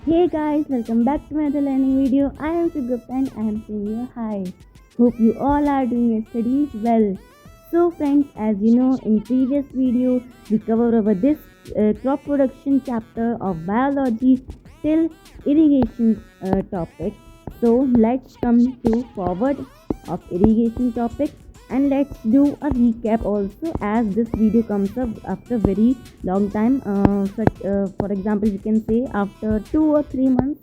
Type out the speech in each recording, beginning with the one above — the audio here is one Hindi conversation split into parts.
Hey guys, welcome back to another learning video. I am Sugupta and I am saying you hi. Hope you all are doing your studies well. So friends, as you know, in previous video we covered over this crop production chapter of biology till irrigation topic. So let's come to forward of irrigation topic and let's do a recap also, as this video comes up after very long time, for example you can say after 2 or 3 months.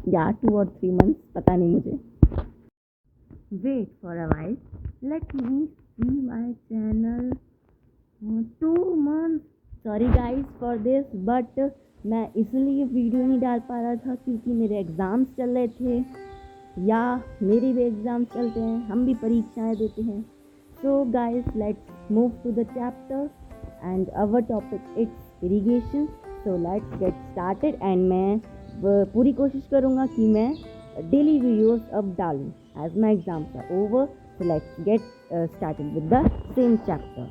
Yeah, 2 or 3 months, पता नहीं मुझे. Wait for a while, let me see my channel. 2 months. Sorry guys for this, but मैं इसलिए वीडियो नहीं डाल पा रहा था क्योंकि मेरे एग्ज़ाम्स चल रहे थे, या मेरे भी एग्ज़ाम्स चलते हैं, हम भी परीक्षाएं देते हैं. So guys let's move to the chapter and our topic it's irrigation. So let's get started and मैं पूरी कोशिश करूँगा कि मैं डेली वीडियोस अब डालूँ as my exams are over. So let's get started with the same chapter.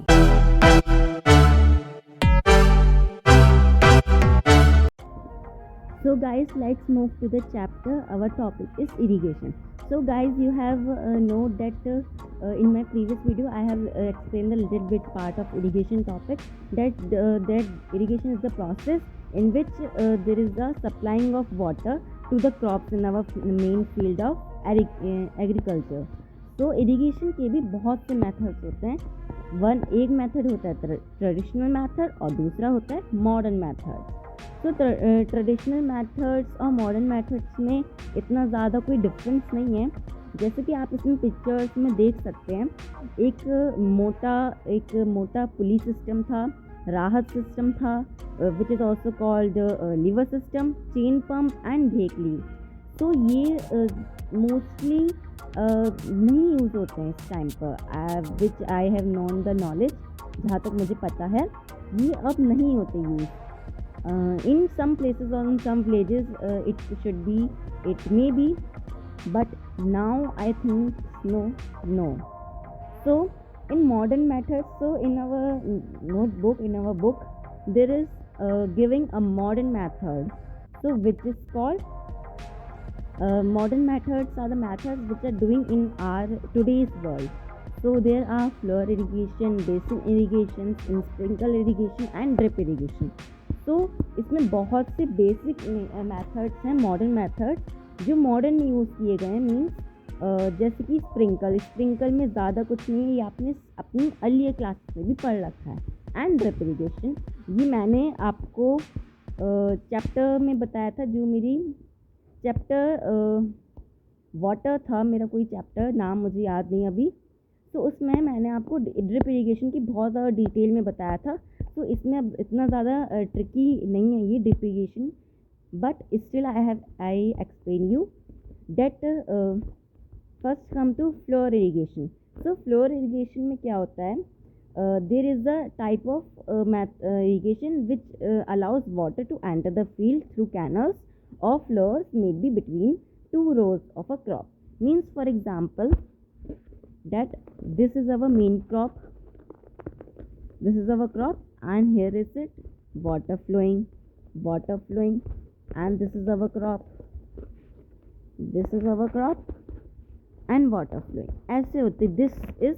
So guys, let's move to the chapter. Our topic is irrigation. So guys, you have note that in my previous video I have explained a little bit part of irrigation topic, that irrigation is the process in which there is the supplying of water to the crops in our main field of agriculture. तो इरिगेशन के भी बहुत से मेथड्स होते हैं. एक मेथड होता है ट्रेडिशनल मेथड और दूसरा होता है मॉडर्न मेथड. तो ट्रेडिशनल मेथड्स और मॉडर्न मेथड्स में इतना ज़्यादा कोई डिफरेंस नहीं है. जैसे कि आप इसमें पिक्चर्स में देख सकते हैं, एक मोटा पुली सिस्टम था, राहत सिस्टम था, which is also called lever system, chain pump and ढेकली. तो ये मोस्टली नहीं यूज़ होते हैं इस टाइम पर, which I have known the knowledge. जहाँ तक मुझे पता है ये अब नहीं होते use. In some places or in some villages it may be, but now I think no. So in modern methods, so in our book there is giving a modern method, so which is called modern methods are the methods which are doing in our today's world. So there are floor irrigation, basin irrigation, sprinkle irrigation and drip irrigation. तो इसमें बहुत से बेसिक मेथड्स हैं, मॉडर्न मेथड्स जो मॉडर्न में यूज़ किए गए हैं. मीन्स जैसे कि स्प्रिंकल में ज़्यादा कुछ नहीं है, ये आपने अपनी अर्लियर क्लासेस में भी पढ़ रखा है. एंड ड्रिप इरिगेशन ये मैंने आपको चैप्टर में बताया था, जो मेरी चैप्टर वाटर था, मेरा कोई चैप्टर नाम मुझे याद नहीं अभी. तो उसमें मैंने आपको ड्रिप इरिगेशन की बहुत ज़्यादा डिटेल में बताया था. तो इसमें अब इतना ज़्यादा ट्रिकी नहीं है ये drip irrigation, but still I explain you that. First come to furrow irrigation. So furrow irrigation में क्या होता है, there is a type of irrigation which allows water to enter the field through canals और furrows made be between two rows of a crop. Means for example that this is our main crop, this is our crop, and here is it water flowing, and this is our crop, and water flowing. ऐसे होते. this is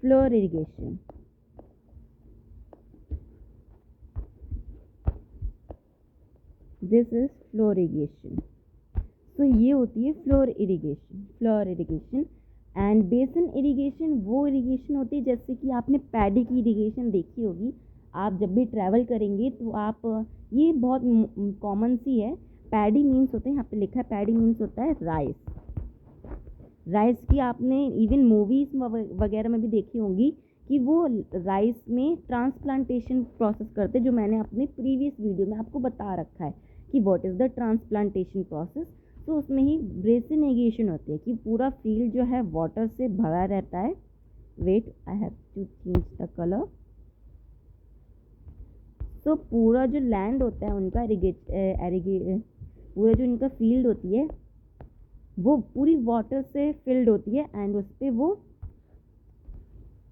floor irrigation. this is floor irrigation. तो ये होती है floor irrigation. And basin irrigation वो इरिगेशन होती है, जैसे कि आपने पैडी की इरिगेशन देखी होगी. आप जब भी ट्रैवल करेंगे तो आप, ये बहुत कॉमन सी है. पैडी मीन्स होते हैं, यहाँ पे लिखा है पैडी मीन्स होता है राइस की आपने इवन मूवीज़ वगैरह में भी देखी होंगी कि वो राइस में ट्रांसप्लांटेशन प्रोसेस करते हैं, जो मैंने अपने प्रीवियस वीडियो में आपको बता रखा है कि what is the transplantation process. तो उसमें ही बेसिन इरिगेशन होती है कि पूरा फील्ड जो है वाटर से भरा रहता है. Wait, I have to change the colour. तो पूरा जो लैंड होता है उनका पूरा जो इनका फील्ड होती है वो पूरी वाटर से फिल्ड होती है, एंड उस पर वो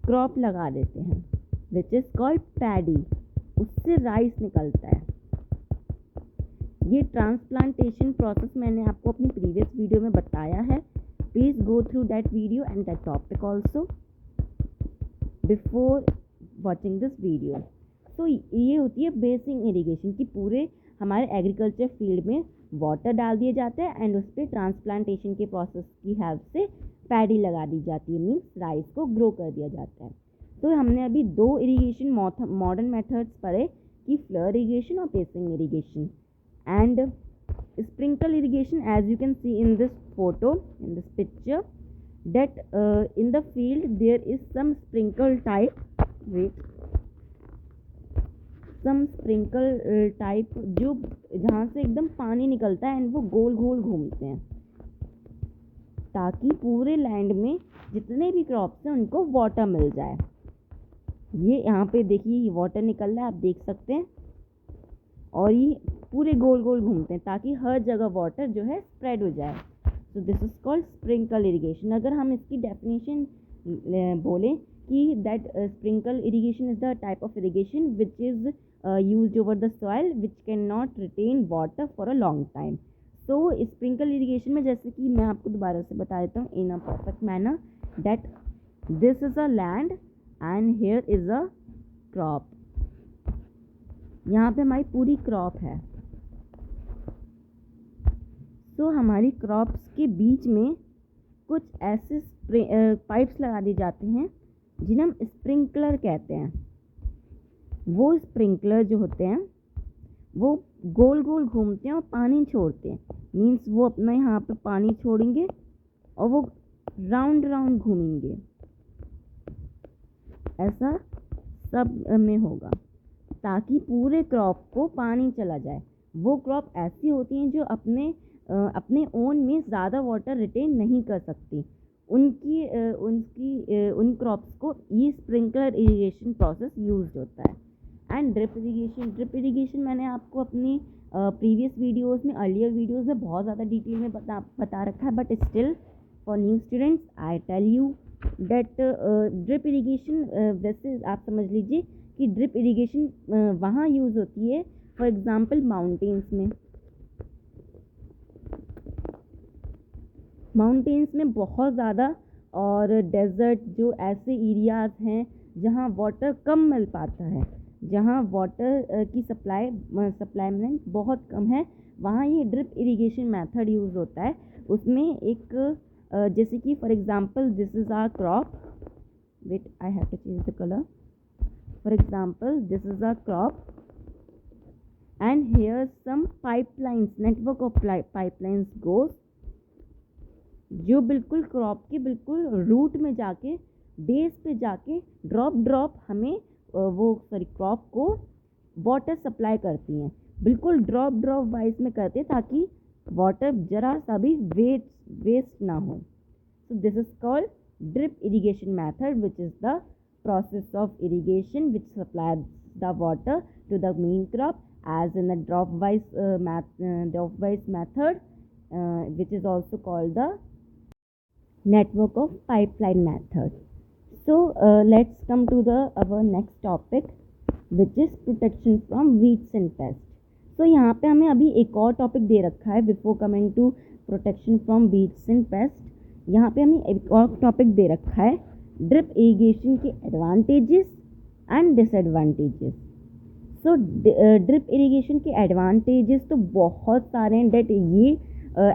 क्रॉप लगा देते हैं विच इज़ कॉल्ड पैडी. उससे राइस निकलता है. ये ट्रांसप्लांटेशन प्रोसेस मैंने आपको अपनी प्रीवियस वीडियो में बताया है. Please go through that video and that topic also before watching this video. तो ये होती है बेसिक इरिगेशन की पूरे हमारे एग्रीकल्चर फील्ड में वाटर डाल दिए जाते हैं एंड उस पर ट्रांसप्लांटेशन के प्रोसेस की हेल्प से पैडी लगा दी जाती है, मीन्स राइस को ग्रो कर दिया जाता है. तो हमने अभी 2 इरिगेशन मॉडर्न मेथड्स पढ़े कि फ्लड इरिगेशन और basic irrigation and sprinkle irrigation. As you can see in this photo, in this picture, that in the field there is some sprinkle type, some sprinkle type जो जहाँ से एकदम पानी निकलता है एंड वो गोल गोल घूमते हैं ताकि पूरे लैंड में जितने भी क्रॉप्स हैं उनको वाटर मिल जाए. ये यहाँ पे देखिए ये वाटर निकल रहा है, आप देख सकते हैं, और ये पूरे गोल गोल घूमते हैं ताकि हर जगह वाटर जो है स्प्रेड हो जाए. So this is called sprinkle irrigation. अगर हम इसकी डेफिनेशन बोलें कि that sprinkle irrigation is the type of irrigation which is used over the soil which can not retain water for a long time. तो स्प्रिंकल इरिगेशन में जैसे कि मैं आपको दोबारा से बता देता हूँ in a perfect manner that this is a land and here is a crop. यहाँ पे हमारी पूरी क्रॉप है. तो हमारी क्रॉप्स के बीच में कुछ ऐसे पाइप्स लगा दी जाते हैं जिन्हें हम स्प्रिंकलर कहते हैं. वो स्प्रिंकलर जो होते हैं वो गोल गोल घूमते हैं और पानी छोड़ते हैं, मीन्स वो अपना यहाँ पे पानी छोड़ेंगे और वो राउंड राउंड घूमेंगे. ऐसा सब में होगा ताकि पूरे क्रॉप को पानी चला जाए. वो क्रॉप ऐसी होती हैं जो अपने ओन में ज़्यादा वाटर रिटेन नहीं कर सकती. उन क्रॉप्स को ये स्प्रिंकलर इरिगेशन प्रोसेस यूज्ड होता है. एंड ड्रिप इरिगेशन मैंने आपको अपनी प्रीवियस वीडियोस में अर्लियर वीडियोस में बहुत ज़्यादा डिटेल में बता रखा है, but still for new students I tell you that drip irrigation वैसे आप समझ लीजिए कि ड्रिप इरिगेशन वहाँ यूज़ होती है फॉर एग्ज़ाम्पल माउंटेन्स में बहुत ज़्यादा, और डेजर्ट जो ऐसे एरियाज़ हैं जहाँ वाटर कम मिल पाता है, जहाँ वाटर की सप्लाई में बहुत कम है, वहाँ ये ड्रिप इरिगेशन मेथड यूज़ होता है. उसमें एक जैसे कि for example this is our crop, wait I have to change the colour. For example, this is a crop and here some pipelines, network of pipelines goes, जो बिल्कुल क्रॉप के बिल्कुल रूट में जाके बेस पे जाके ड्रॉप हमें क्रॉप को वाटर सप्लाई करती हैं. बिल्कुल ड्रॉप वाइज में करते हैं ताकि वाटर जरा सा भी वेस्ट ना हो. सो this is called drip irrigation method which is the process of irrigation which supplies the water to the main crop, as in the drop wise method which is also called the network of pipeline method. So let's come to our next topic which is protection from weeds and pests. So यहाँ पे हमें अभी एक और टॉपिक दे रखा है before coming to protection from weeds and pests. यहाँ पे हमें एक और टॉपिक दे रखा है ड्रिप इरिगेशन के advantages and disadvantages. So drip irrigation के एडवांटेजेस तो बहुत सारे हैं. डेट ये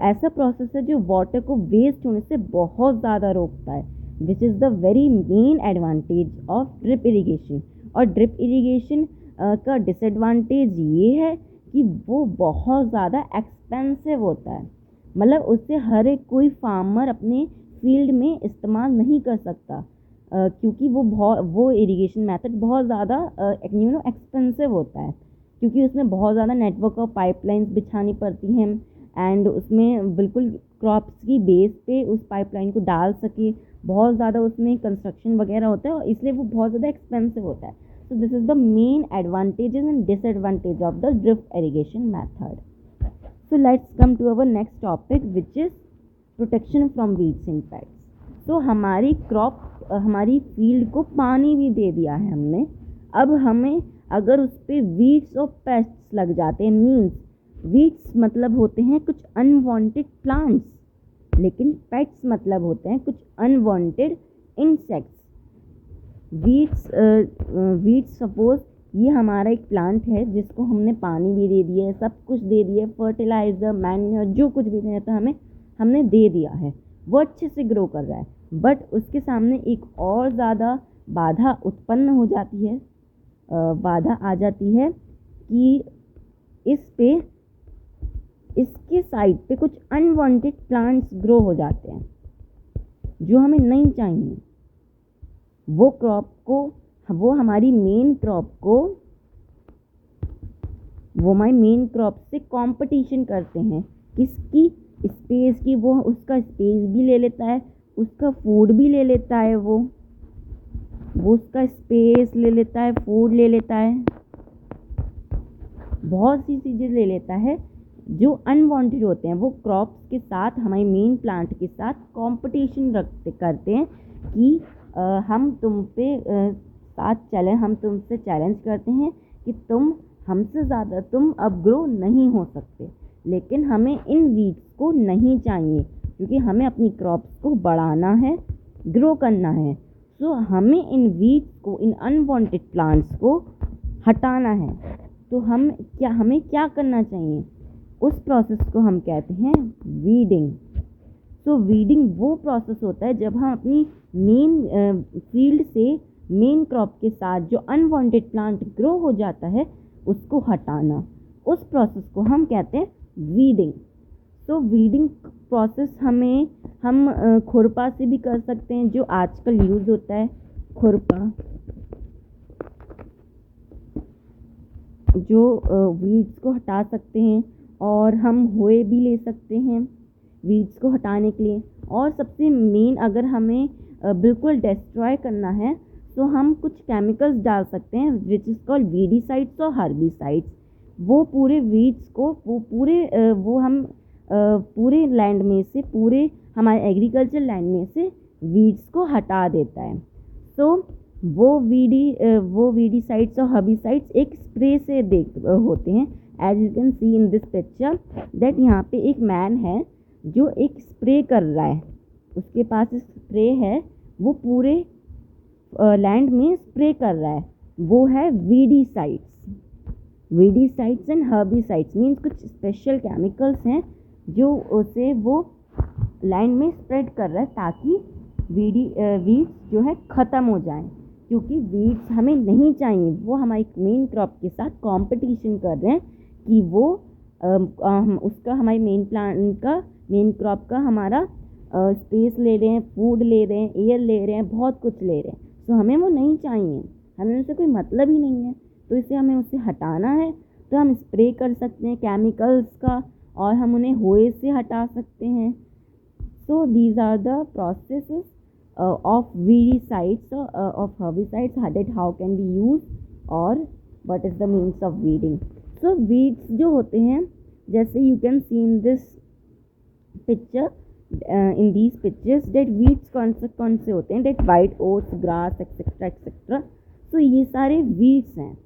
ऐसा प्रोसेस है जो वाटर को वेस्ट होने से बहुत ज़्यादा रोकता है, which is the very main advantage of drip irrigation. और ड्रिप इरिगेशन का डिसएडवांटेज ये है कि वो बहुत ज़्यादा एक्सपेंसिव होता है. मतलब उससे हर एक कोई फार्मर अपने फील्ड में इस्तेमाल नहीं कर सकता क्योंकि वो इरिगेशन मेथड बहुत ज़्यादा एक्सपेंसिव होता है, क्योंकि उसमें बहुत ज़्यादा नेटवर्क ऑफ पाइपलाइंस बिछानी पड़ती हैं एंड उसमें बिल्कुल क्रॉप्स की बेस पे उस पाइपलाइन को डाल सके, बहुत ज़्यादा उसमें कंस्ट्रक्शन वगैरह होता है और इसलिए वो बहुत ज़्यादा एक्सपेंसिव होता है. So this is the main advantages and disadvantage of the drip irrigation method. So let's come to our next topic which is protection from weeds and pests. तो हमारी क्रॉप हमारी फील्ड को पानी भी दे दिया है हमने. अब हमें अगर उस पर वीड्स और पेस्ट्स लग जाते हैं, मीन्स वीड्स मतलब होते हैं कुछ अनवांटेड प्लांट्स, लेकिन पेट्स मतलब होते हैं कुछ अनवांटेड इंसेक्ट्स। वीड्स सपोज ये हमारा एक प्लांट है जिसको हमने पानी भी दे दिया है, सब कुछ दे दिया है, फर्टिलाइजर, मैन्योर, जो कुछ भी देना था हमने दे दिया है, वो अच्छे से ग्रो कर रहा है। बट उसके सामने एक और ज़्यादा बाधा उत्पन्न हो जाती है, बाधा आ जाती है कि इसके साइड पे कुछ अनवांटेड प्लांट्स ग्रो हो जाते हैं जो हमें नहीं चाहिए। वो हमारी मेन क्रॉप से कंपटीशन करते हैं। किसकी? स्पेस की। वो उसका स्पेस भी ले लेता है, उसका फूड भी ले लेता है, वो उसका स्पेस ले लेता है, फूड ले लेता है, बहुत सी चीज़ें ले लेता है जो अनवांटेड होते हैं। वो क्रॉप्स के साथ, हमारे मेन प्लांट के साथ कंपटीशन करते हैं कि हम तुमसे चैलेंज करते हैं कि तुम हमसे ज़्यादा, तुम अब ग्रो नहीं हो सकते। लेकिन हमें इन वीड्स को नहीं चाहिए, क्योंकि हमें अपनी क्रॉप्स को बढ़ाना है, ग्रो करना है। सो हमें इन वीड्स को, इन अनवांटेड प्लांट्स को हटाना है। तो हमें क्या करना चाहिए? उस प्रोसेस को हम कहते हैं वीडिंग। तो वीडिंग वो प्रोसेस होता है जब हम अपनी मेन फील्ड से मेन क्रॉप के साथ जो अनवांटेड प्लांट ग्रो हो जाता है उसको हटाना। उस प्रोसेस को हम कहते हैं वीडिंग। तो वीडिंग प्रोसेस हम खुरपा से भी कर सकते हैं, जो आजकल यूज़ होता है, खुरपा, जो वीड्स को हटा सकते हैं। और हम होए भी ले सकते हैं वीड्स को हटाने के लिए। और सबसे मेन, अगर हमें बिल्कुल डिस्ट्रॉय करना है तो हम कुछ केमिकल्स डाल सकते हैं, विच इज़ कॉल्ड वीडीसाइड्स और हर्बिसाइड्स। वो पूरे वीड्स को, पूरे लैंड में से, पूरे हमारे एग्रीकल्चर लैंड में से वीड्स को हटा देता है। तो वो वीडीसाइड्स और हर्बिसाइड्स एक स्प्रे से होते हैं। As you can see in this picture that यहाँ पे एक मैन है जो एक स्प्रे कर रहा है, उसके पास स्प्रे है, वो पूरे लैंड में स्प्रे कर रहा है। वो है वीडीसाइड्स एंड हर्बिसाइड्स, मीन्स कुछ स्पेशल केमिकल्स हैं जो उसे वो लैंड में स्प्रेड कर रहा है ताकि वीड्स जो है ख़त्म हो जाएं। क्योंकि वीड्स हमें नहीं चाहिए, वो हमारी मेन क्रॉप के साथ कंपटीशन कर रहे हैं कि वो उसका, हमारी मेन क्रॉप का हमारा स्पेस ले रहे हैं, फूड ले रहे हैं, एयर ले रहे हैं, बहुत कुछ ले रहे हैं। तो हमें वो नहीं चाहिए, हमें उससे कोई मतलब ही नहीं है। तो इसे हमें उससे हटाना है, तो हम स्प्रे कर सकते हैं केमिकल्स का, और हम उन्हें होए से हटा सकते हैं। So these are the processes of weedicides of herbicides, that how can be used or what is the means of weeding. So weeds जो होते हैं, जैसे you can see in this picture, in these pictures, that weeds कौन से होते हैं, that white oats, grass, etc etc. So ये सारे weeds हैं।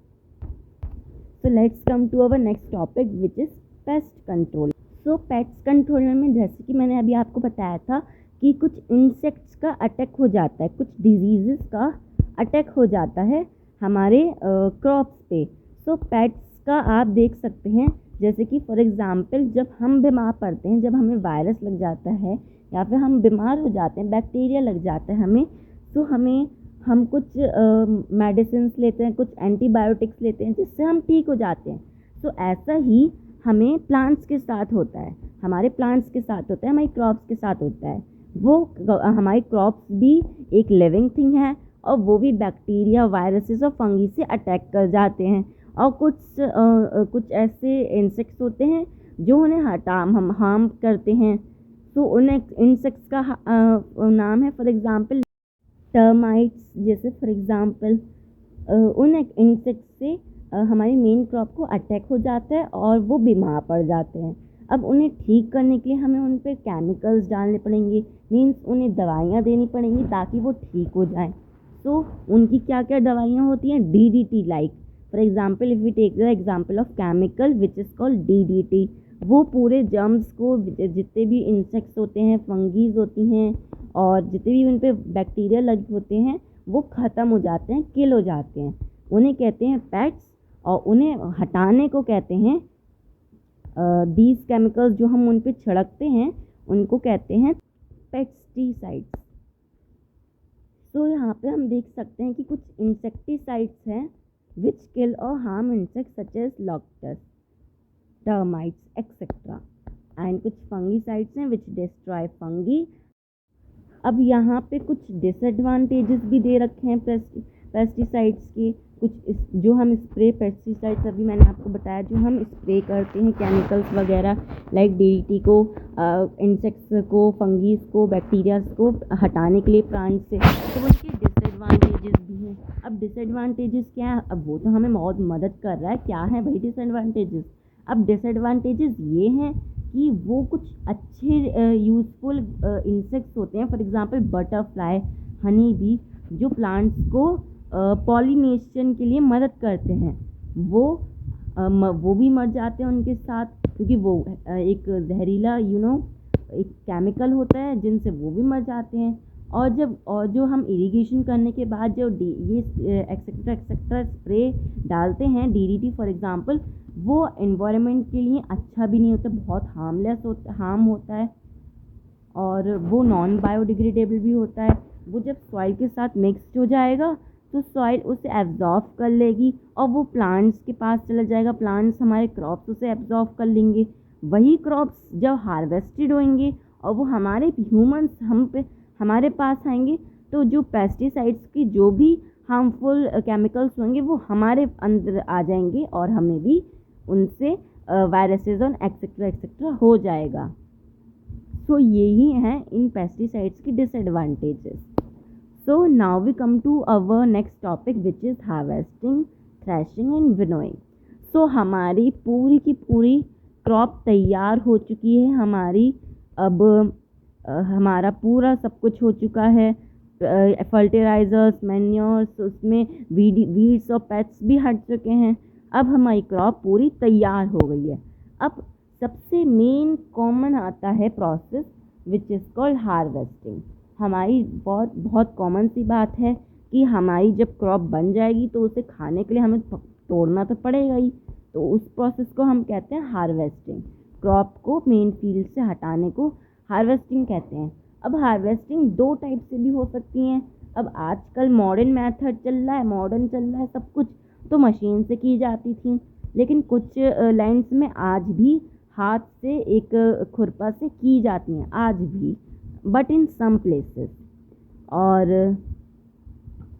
So let's come to our next topic, which is pest control. So pest control में, जैसे कि मैंने अभी आपको बताया था कि कुछ इंसेक्ट्स का अटैक हो जाता है, कुछ डिजीज़ का अटैक हो जाता है हमारे क्रॉप्स पे। सो पेट्स का आप देख सकते हैं, जैसे कि फॉर एग्ज़ाम्पल जब हम बीमार पड़ते हैं, जब हमें वायरस लग जाता है या फिर हम बीमार हो जाते हैं, बैक्टीरिया लग जाता है हमें, तो हम कुछ मेडिसिन लेते हैं, कुछ एंटीबायोटिक्स लेते हैं, जिससे हम ठीक हो जाते हैं। तो ऐसा ही हमें प्लांट्स के साथ होता है, हमारे प्लांट्स के साथ होता है, हमारी क्रॉप्स के साथ होता है। वो हमारी क्रॉप्स भी एक लिविंग थिंग है, और वो भी बैक्टीरिया, वायरसेस और फंगी से अटैक कर जाते हैं। और कुछ ऐसे इंसेक्ट्स होते हैं जो उन्हें हार्म करते हैं। तो उन इंसेक्ट्स का नाम है फॉर एग्ज़ाम्पल टर्माइट्स। जैसे फॉर एग्ज़ाम्पल उन इंसेक्ट्स से हमारी मेन क्रॉप को अटैक हो जाता है और वो बीमार पड़ जाते हैं। अब उन्हें ठीक करने के लिए हमें उन पर केमिकल्स डालने पड़ेंगे, मीन्स उन्हें दवाइयाँ देनी पड़ेंगी ताकि वो ठीक हो जाएं। तो उनकी क्या क्या दवाइयाँ होती हैं? DDT like, for example if we take the example of chemical which is called DDT, वो पूरे जर्म्स को, जितने भी इंसेक्ट्स होते हैं, फंगीज होती हैं और जितने भी उन पर बैक्टीरिया लगे होते हैं वो ख़त्म हो जाते हैं, किल हो जाते हैं। उन्हें कहते हैं पेट्स, और उन्हें हटाने को कहते हैं दीज केमिकल्स जो हम उन पे छिड़कते हैं उनको कहते हैं पेस्टिसाइड्स। तो यहाँ पे हम देख सकते हैं कि कुछ इंसेक्टिसाइड्स हैं विच किल और harm insects such as locusts, termites etcetera, and कुछ फंगीसाइड्स हैं विच डिस्ट्रॉय फंगी। अब यहाँ पे कुछ डिसएडवांटेजेस भी दे रखे हैं पेस्टिसाइड्स के। कुछ जो हम स्प्रे पेस्टिसाइड्स, अभी मैंने आपको बताया, जो हम स्प्रे करते हैं केमिकल्स वगैरह लाइक DDT को, इंसेक्ट्स को, फंगीज को, बैक्टीरियाज को हटाने के लिए प्लांट से, तो उनके डिसएडवांटेजेस भी हैं। अब डिसएडवांटेजेस क्या है? अब वो तो हमें बहुत मदद कर रहा है, क्या है भाई डिसएडवांटेजेस? अब डिसएडवांटेजेस ये हैं कि वो कुछ अच्छे यूज़फुल इंसेक्ट्स होते हैं, for example butterfly, honey bee, जो प्लांट्स को पॉलिनेशन के लिए मदद करते हैं, वो भी मर जाते हैं उनके साथ, क्योंकि वो एक जहरीला एक केमिकल होता है जिनसे वो भी मर जाते हैं। और जो हम इरिगेशन करने के बाद जो ये एक्सेट्रा स्प्रे डालते हैं, DDT फॉर एग्जांपल, वो एनवायरनमेंट के लिए अच्छा भी नहीं होता, बहुत हार्म होता है, और वो नॉन बायोडिग्रेडेबल भी होता है। वो जब सॉइल के साथ मिक्सड हो जाएगा तो सॉइल उसे एब्जॉर्ब कर लेगी और वो प्लांट्स के पास चला जाएगा, प्लांट्स हमारे क्रॉप्स उसे एब्जॉर्ब कर लेंगे। वही क्रॉप्स जब हार्वेस्टेड होंगे और वो हमारे ह्यूमंस हमारे पास आएंगे, तो जो पेस्टिसाइड्स की जो भी हार्मफुल केमिकल्स होंगे वो हमारे अंदर आ जाएंगे और हमें भी उनसे वायरसेस और एक्सेट्रा हो जाएगा। सो यही हैं इन पेस्टिसाइड्स की disadvantages. So now we come to our next topic which is harvesting, threshing and winnowing. So हमारी पूरी की पूरी क्रॉप तैयार हो चुकी है, अब हमारा पूरा सब कुछ हो चुका है, फर्टिलाइजर्स, मैन्योर्स, उसमें वीड्स और पेट्स भी हट चुके हैं। अब हमारी क्रॉप पूरी तैयार हो गई है। अब सबसे मेन कॉमन आता है process which is called harvesting. हमारी बहुत कॉमन सी बात है कि हमारी जब क्रॉप बन जाएगी तो उसे खाने के लिए हमें तोड़ना तो पड़ेगा ही, तो उस प्रोसेस को हम कहते हैं हार्वेस्टिंग। क्रॉप को मेन फील्ड से हटाने को हार्वेस्टिंग कहते हैं। अब हार्वेस्टिंग दो टाइप से भी हो सकती हैं। अब आजकल मॉडर्न मेथड चल रहा है सब कुछ, तो मशीन से की जाती थी, लेकिन कुछ लैंड्स में आज भी हाथ से एक खुरपा से की जाती हैं आज भी, बट इन सम प्लेसेस। और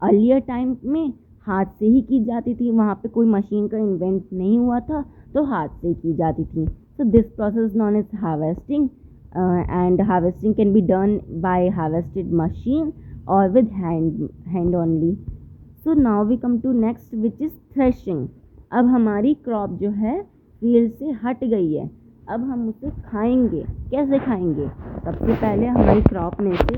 अर्लियर टाइम में हाथ से ही की जाती थी, वहाँ पे कोई मशीन का इन्वेंट नहीं हुआ था, तो हाथ से ही की जाती थी। So this process known as harvesting, and harvesting can be done by harvested machine और with hand only. So now we come to next which is threshing. अब हमारी क्रॉप जो है फील्ड से हट गई है, अब हम उसे खाएंगे। कैसे खाएंगे? सबसे पहले हमारी क्रॉप में से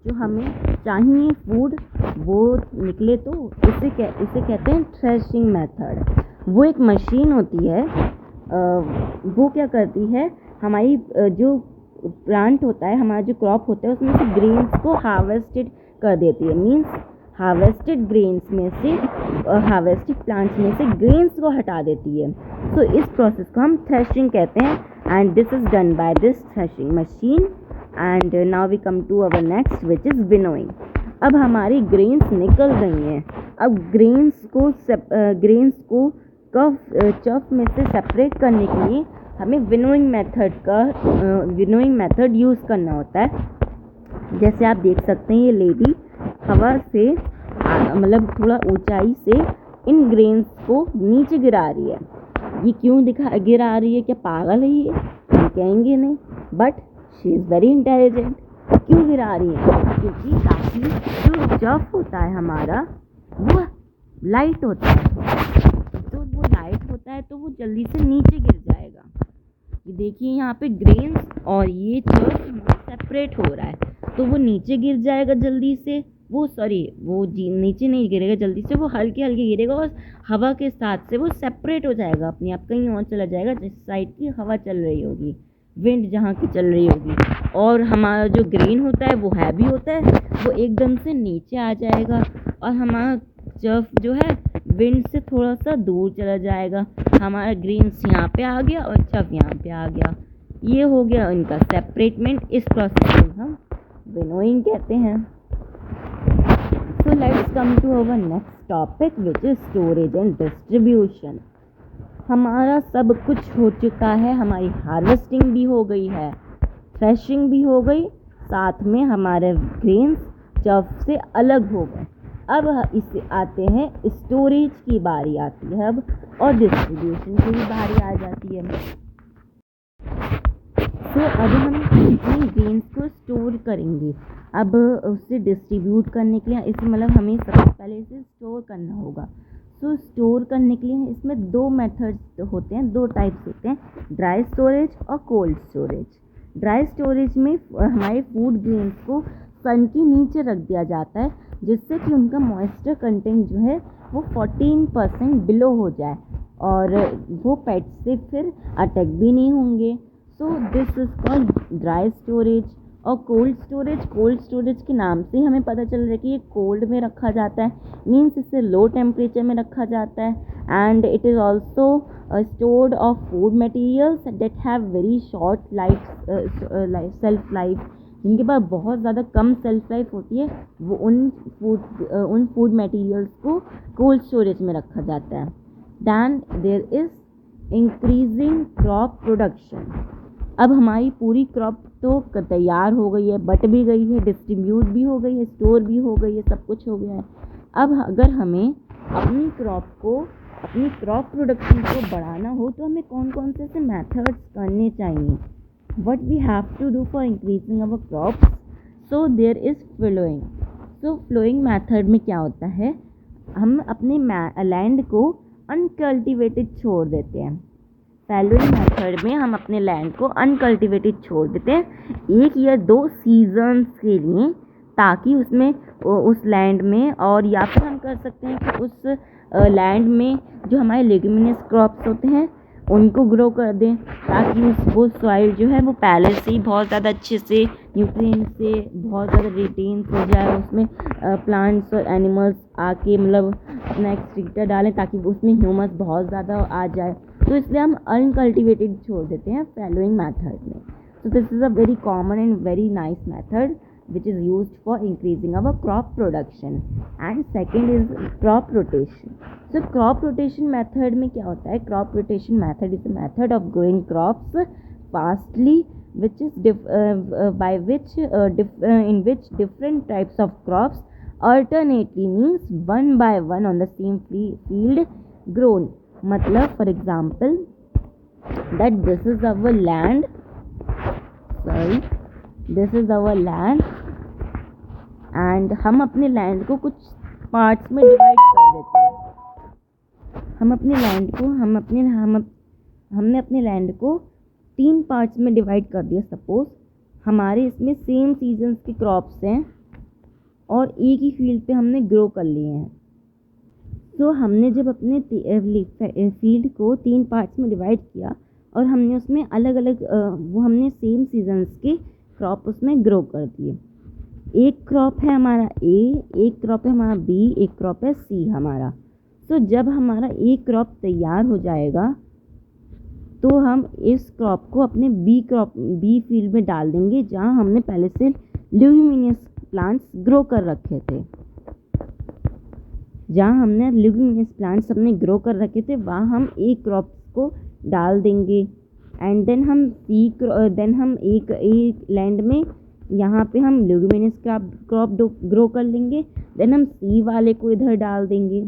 जो हमें चाहिए फूड वो निकले, तो इसे कहते हैं थ्रेशिंग मेथड। वो एक मशीन होती है, वो क्या करती है, हमारी जो प्लांट होता है, हमारा जो क्रॉप होता है, उसमें से ग्रेन्स को हार्वेस्टेड कर देती है। मीन्स हार्वेस्टेड ग्रेन्स में से, हार्वेस्टेड प्लांट्स में से ग्रेन्स को हटा देती है। सो इस प्रोसेस को हम थ्रेशिंग कहते हैं, and this is done by this threshing machine. And now we come to our next which is winnowing. अब हमारी ग्रेन्स निकल गई हैं, अब ग्रेन्स को चफ में से सेपरेट करने के लिए हमें विनोइंग मेथड यूज़ करना होता है। जैसे आप देख सकते हैं, ये लेडी हवा से मतलब थोड़ा ऊंचाई से इन ग्रेन्स को नीचे गिरा रही है। ये क्यों गिरा रही है? क्या पागल है ये? हम कहेंगे नहीं, but she is very intelligent. क्यों गिरा रही है? क्योंकि ताकि जो चफ होता है हमारा वो लाइट होता है, तो वो लाइट होता है तो वो जल्दी से नीचे गिर जाएगा। ये देखिए यहाँ पे ग्रेन्स और ये चफ सेपरेट हो रहा है, तो वो नीचे गिर जाएगा जल्दी से, वो नीचे नहीं गिरेगा जल्दी से, वो हल्के हल्के गिरेगा और हवा के साथ से वो सेपरेट हो जाएगा, अपने आप कहीं और चला जाएगा जिस साइड की हवा चल रही होगी, विंड जहाँ की चल रही होगी। और हमारा जो ग्रेन होता है वो हैवी होता है, वो एकदम से नीचे आ जाएगा और हमारा चर्फ जो है विंड से थोड़ा सा दूर चला जाएगा। हमारा ग्रेन्स यहाँ पे आ गया और चर्फ यहाँ पे आ गया। ये हो गया इनका सेपरेटमेंट। इस प्रोसेस को हम विनोइंग कहते हैं। So let's come to our next topic, which is storage and distribution. हमारा सब कुछ हो चुका है, हमारी हार्वेस्टिंग भी हो गई है, थ्रेशिंग भी हो गई, साथ में हमारे ग्रेन्स चर्फ से अलग हो गए। अब इसे आते हैं स्टोरेज की बारी आती है अब, और डिस्ट्रीब्यूशन की भी बारी आ जाती है। तो अब हम अपने ग्रेन्स को स्टोर करेंगे। अब उसे डिस्ट्रीब्यूट करने के लिए इसे मतलब हमें सबसे पहले इसे स्टोर करना होगा। तो स्टोर करने के लिए इसमें दो मेथड्स होते हैं, दो टाइप्स होते हैं, ड्राई स्टोरेज और कोल्ड स्टोरेज। ड्राई स्टोरेज में हमारे फूड ग्रेन्स को सन के नीचे रख दिया जाता है, जिससे कि उनका मॉइस्चर कंटेंट जो है वो 14% बिलो हो जाए और वो पेट से फिर अटैक भी नहीं होंगे। सो this is called dry storage. और कोल्ड स्टोरेज के नाम से हमें पता चल रहा है कि ये कोल्ड में रखा जाता है, मीन्स इसे लो टेम्परेचर में रखा जाता है। And it is also stored of food materials that have very short self life, जिनके पास बहुत ज़्यादा कम सेल्फ लाइफ होती है, वो उन फूड मटेरियल्स को कोल्ड स्टोरेज में रखा जाता है। Then there is increasing crop production. अब हमारी पूरी क्रॉप तो तैयार हो गई है, बट भी गई है, डिस्ट्रीब्यूट भी हो गई है, स्टोर भी हो गई है, सब कुछ हो गया है। अब अगर हमें अपनी क्रॉप प्रोडक्शन को बढ़ाना हो तो हमें कौन कौन से मेथड्स करने चाहिए? What we have to do for increasing our crops? So there is flowing. So flowing method में क्या होता है, हम अपने लैंड को अनकल्टिवेटेड छोड़ देते हैं। फैलोइंग मेथड में हम अपने लैंड को अनकल्टिवेटेड छोड़ देते हैं 1 या 2 सीजन्स के लिए, ताकि उसमें उस लैंड में, और या फिर हम कर सकते हैं कि उस लैंड में जो हमारे लेग्यूमिनस क्रॉप्स होते हैं उनको ग्रो कर दें, ताकि वो सॉइल जो है वो पहले से ही बहुत ज़्यादा अच्छे से न्यूट्रिएंट से बहुत ज़्यादा रिटेन हो जाए, उसमें प्लांट्स और एनिमल्स आके मतलब अपना एक्सक्रीटर डालें ताकि उसमें ह्यूमस बहुत ज़्यादा आ जाए। तो इसलिए हम अनकल्टिवेटेड छोड़ देते हैं फैलोइंग मेथड में। So this is a very common and very nice method which is used for increasing our crop production. And second is crop rotation. So crop rotation method में क्या होता है? Crop rotation method is a method of growing crops fastly, which is in which different types of crops alternately, means one by one on the same field grown. मतलब for example that this is our land, this is our land, and हम अपने लैंड को कुछ पार्ट्स में डिवाइड कर देते हैं। हमने अपने लैंड को 3 पार्ट्स में डिवाइड कर दिया। सपोज हमारे इसमें सेम सीजन्स के क्रॉप्स हैं और एक ही फील्ड पे हमने ग्रो कर लिए हैं। तो हमने जब अपने फील्ड को 3 पार्ट्स में डिवाइड किया और हमने उसमें अलग अलग वो हमने सेम सीजन्स के क्रॉप उसमें ग्रो कर दिए। एक क्रॉप है हमारा ए, एक क्रॉप है हमारा बी, एक क्रॉप है सी हमारा। तो जब हमारा एक क्रॉप तैयार हो जाएगा तो हम इस क्रॉप को अपने बी फील्ड में डाल देंगे, जहाँ हमने पहले से ल्यूमिनियस प्लांट्स ग्रो कर रखे थे। वहाँ हम एक क्रॉप को डाल देंगे। एंड देन हम एक लैंड में यहाँ पे हम ल्यूमिनियस क्रॉप ग्रो कर लेंगे। देन हम सी वाले को इधर डाल देंगे।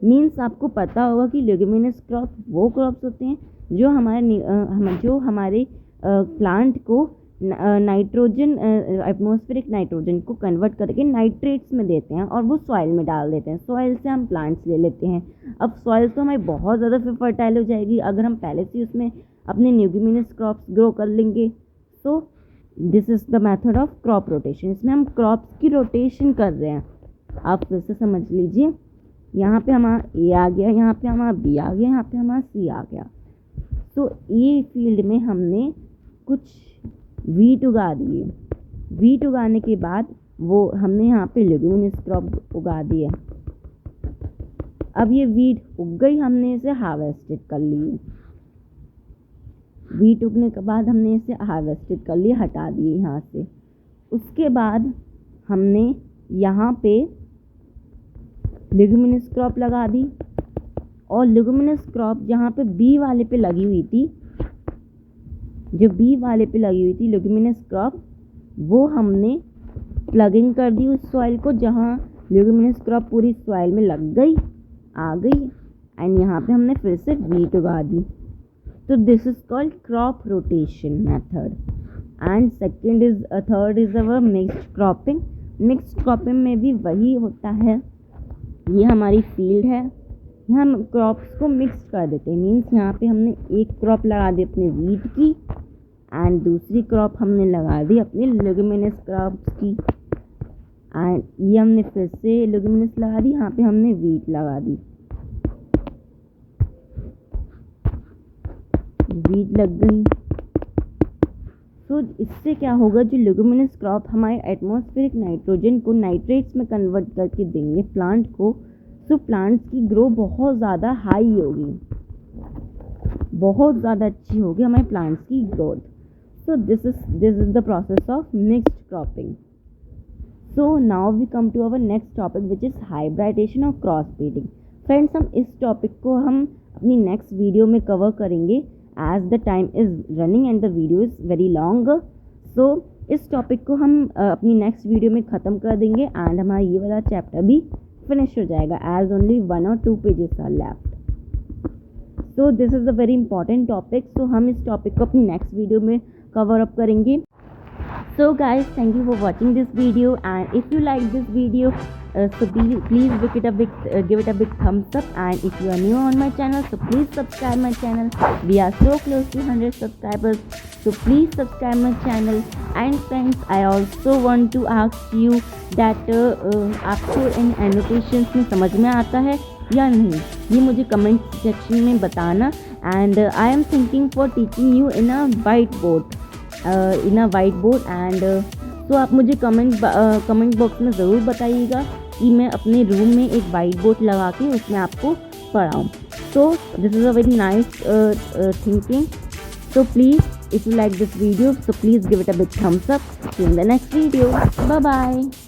मीन्स आपको पता होगा कि ल्यूमिनियस क्रॉप वो क्रॉप्स होते हैं जो हमारे प्लांट को नाइट्रोजन, एटमॉस्फेरिक नाइट्रोजन को कन्वर्ट करके नाइट्रेट्स में देते हैं और वो सॉइल में डाल देते हैं। सॉइल से हम प्लांट्स ले लेते हैं। अब सॉइल तो हमारी बहुत ज़्यादा फिर फर्टाइल हो जाएगी अगर हम पहले से उसमें अपने ल्यूमिनियस क्रॉप्स ग्रो कर लेंगे। सो this is the method of crop rotation. इसमें हम क्रॉप्स की रोटेशन कर रहे हैं। आप फिर से समझ लीजिए, यहाँ पे हमारा ए आ गया, यहाँ पे हमारा बी आ गया, यहाँ पे हमारा सी आ गया। तो ए फील्ड में हमने कुछ वीट उगा दिए। वीट उगाने के बाद वो हमने यहाँ पे लेग्यूमिनस क्रॉप उगा दिए। अब ये वीट उग गई, हमने इसे हार्वेस्टेड कर ली। वीट उगने के बाद हमने इसे हार्वेस्टेड कर लिया, हटा दिए यहाँ से। उसके बाद हमने यहाँ पे लेग्यूमिनस क्रॉप लगा दी, और लेग्यूमिनस क्रॉप जहाँ पे बी वाले पे लगी हुई थी, जो बी वाले पे लगी हुई थी लेग्यूमिनस क्रॉप, वो हमने प्लगिंग कर दी उस सॉइल को, जहाँ लेग्यूमिनस क्रॉप पूरी सॉइल में लग गई, आ गई, एंड यहाँ पे हमने फिर से वीट उगा दी। तो this is called crop rotation method. And third is our mixed cropping. Mixed cropping में भी वही होता है। ये हमारी फील्ड है, यहाँ हम क्रॉप्स को मिक्स कर देते हैं। मीन्स यहाँ पे हमने एक क्रॉप लगा दी अपने वीट की, एंड दूसरी क्रॉप हमने लगा दी अपनी लेग्यूमिनस क्रॉप्स की, एंड ये हमने फिर से लेग्यूमिनस लगा दी, यहाँ पे हमने वीट लगा दी। वीट लग गई। तो इससे क्या होगा, जो लेग्यूमिनस क्रॉप हमारे एटमॉस्फेरिक नाइट्रोजन को नाइट्रेट्स में कन्वर्ट करके देंगे प्लांट को, तो प्लांट्स की ग्रो बहुत ज़्यादा हाई होगी, बहुत ज़्यादा अच्छी होगी हमारे प्लांट्स की growth. So this is the process of mixed cropping. So now we come to our next topic which is hybridisation और क्रॉस ब्रीडिंग। फ्रेंड्स, हम इस टॉपिक को हम अपनी नेक्स्ट वीडियो में कवर करेंगे, as the time is running and the video is very long. So इस टॉपिक को हम अपनी नेक्स्ट वीडियो में ख़त्म कर देंगे, एंड हमारा ये वाला चैप्टर भी फिनिश हो जाएगा, as only 1 or 2 pages are left. So this is a very important topic. सो हम इस टॉपिक को अपनी नेक्स्ट वीडियो में कवर अप करेंगे। So guys, thank you for watching this video, and if you like this video, so please give it a big thumbs up, and if you are new on my channel, so please subscribe my channel. We are so close to 100 subscribers, so please subscribe my channel. And friends, I also want to ask you that आपको इन annotations में समझ में आता है या नहीं, ये मुझे comment section में बताना। And I am thinking for teaching you in a whiteboard, and तो आप मुझे कमेंट बॉक्स में ज़रूर बताइएगा कि मैं अपने रूम में एक वाइट बोर्ड लगा के उसमें आपको पढ़ाऊँ। So this is a very nice thinking. So please if you like this video, so please give it a big thumbs up. See you in the next video. Bye bye.